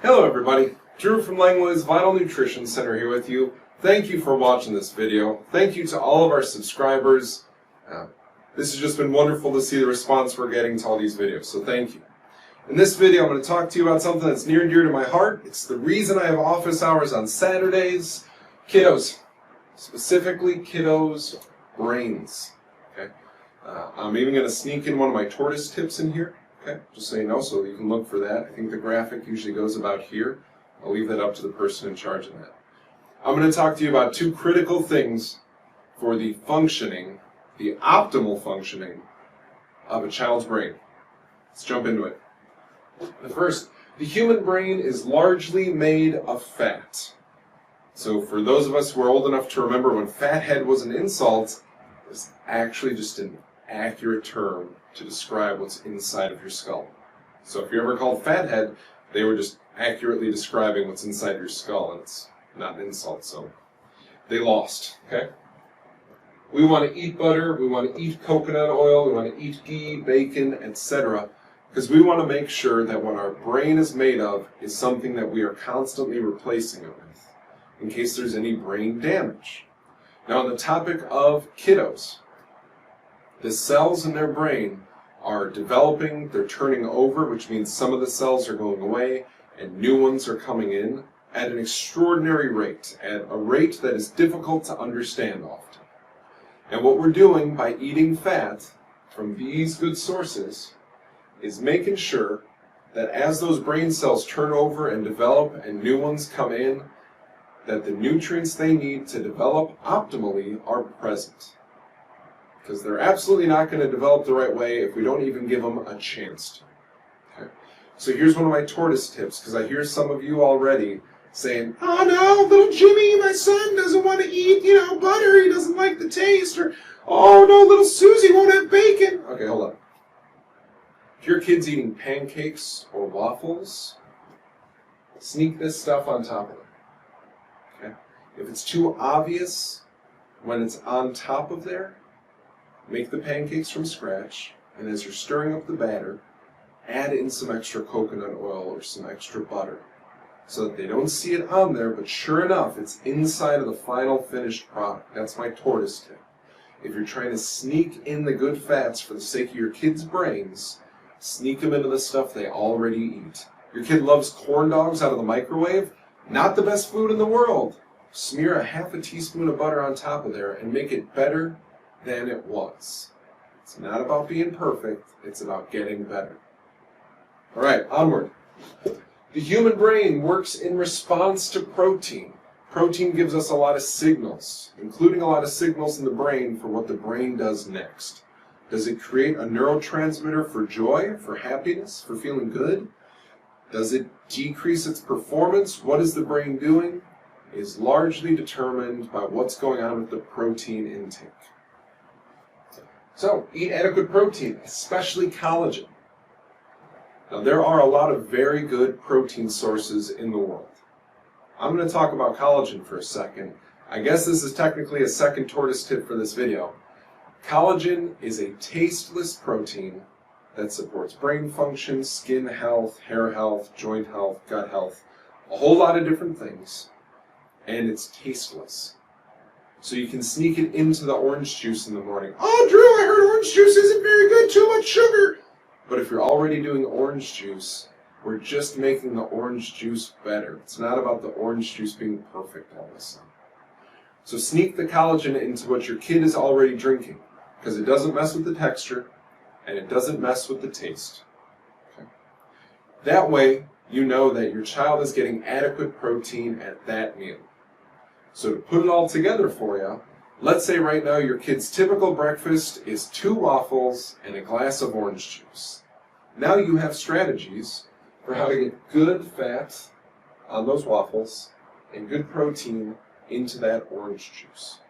Hello everybody, Drew from Langwoods Vital Nutrition Center here with you. Thank you for watching this video. Thank you to all of our subscribers. This has just been wonderful to see the response we're getting to all these videos, so thank you. In this video I'm going to talk to you about something that's near and dear to my heart. It's the reason I have office hours on Saturdays. Kiddos. Specifically kiddos' brains. Okay? I'm even going to sneak in one of my tortoise tips in here. Okay, just so you know, so you can look for that. I think the graphic usually goes about here. I'll leave that up to the person in charge of that. I'm going to talk to you about two critical things for the functioning, the optimal functioning of a child's brain. Let's jump into it. The first, the human brain is largely made of fat. So for those of us who are old enough to remember when fathead was an insult, it was actually just an accurate term to describe what's inside of your skull. So if you're ever called fathead, they were just accurately describing what's inside your skull, and it's not an insult, so they lost, okay? We want to eat butter, we want to eat coconut oil, we want to eat ghee, bacon, etc., because we want to make sure that what our brain is made of is something that we are constantly replacing it with, in case there's any brain damage. Now on the topic of kiddos, the cells in their brain are developing, they're turning over, which means some of the cells are going away and new ones are coming in at an extraordinary rate, at a rate that is difficult to understand often. And what we're doing by eating fat from these good sources is making sure that as those brain cells turn over and develop and new ones come in, that the nutrients they need to develop optimally are present. Because they're absolutely not going to develop the right way if we don't even give them a chance to. Okay. So here's one of my tortoise tips, because I hear some of you already saying, "Oh no, little Jimmy, my son doesn't want to eat, butter, he doesn't like the taste," or, "Oh no, little Susie won't have bacon." Okay, hold on. If your kid's eating pancakes or waffles, sneak this stuff on top of it. Okay? If it's too obvious when it's on top of there, make the pancakes from scratch, and as you're stirring up the batter, add in some extra coconut oil or some extra butter, so that they don't see it on there, but sure enough, it's inside of the final finished product. That's my tortoise tip. If you're trying to sneak in the good fats for the sake of your kids' brains, sneak them into the stuff they already eat. Your kid loves corn dogs out of the microwave? Not the best food in the world. Smear a half a teaspoon of butter on top of there and make it better than it was. It's not about being perfect, it's about getting better. Alright, onward. The human brain works in response to protein. Protein gives us a lot of signals, including a lot of signals in the brain for what the brain does next. Does it create a neurotransmitter for joy, for happiness, for feeling good? Does it decrease its performance? What is the brain doing? Is largely determined by what's going on with the protein intake. So, eat adequate protein, especially collagen. Now, there are a lot of very good protein sources in the world. I'm going to talk about collagen for a second. I guess this is technically a second tortoise tip for this video. Collagen is a tasteless protein that supports brain function, skin health, hair health, joint health, gut health, a whole lot of different things, and it's tasteless. So you can sneak it into the orange juice in the morning. "Oh, Drew, I heard orange juice isn't very good, too much sugar." But if you're already doing orange juice, we're just making the orange juice better. It's not about the orange juice being perfect all of a sudden. So sneak the collagen into what your kid is already drinking, because it doesn't mess with the texture, and it doesn't mess with the taste. Okay? That way, you know that your child is getting adequate protein at that meal. So to put it all together for you, let's say right now your kid's typical breakfast is 2 waffles and a glass of orange juice. Now you have strategies for how to get good fat on those waffles and good protein into that orange juice.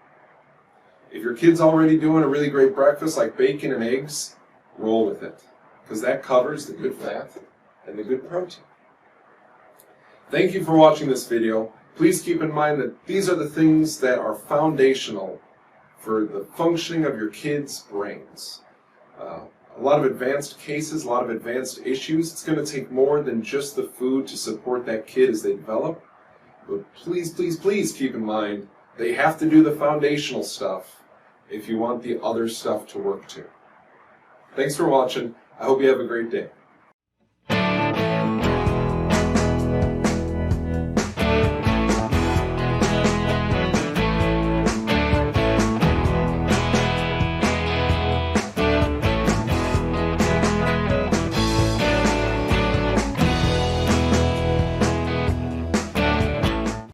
If your kid's already doing a really great breakfast like bacon and eggs, roll with it, because that covers the good fat and the good protein. Thank you for watching this video. Please keep in mind that these are the things that are foundational for the functioning of your kids' brains. a lot of advanced cases, a lot of advanced issues. It's going to take more than just the food to support that kid as they develop. But please, please, please keep in mind that you have to do the foundational stuff if you want the other stuff to work too. Thanks for watching. I hope you have a great day.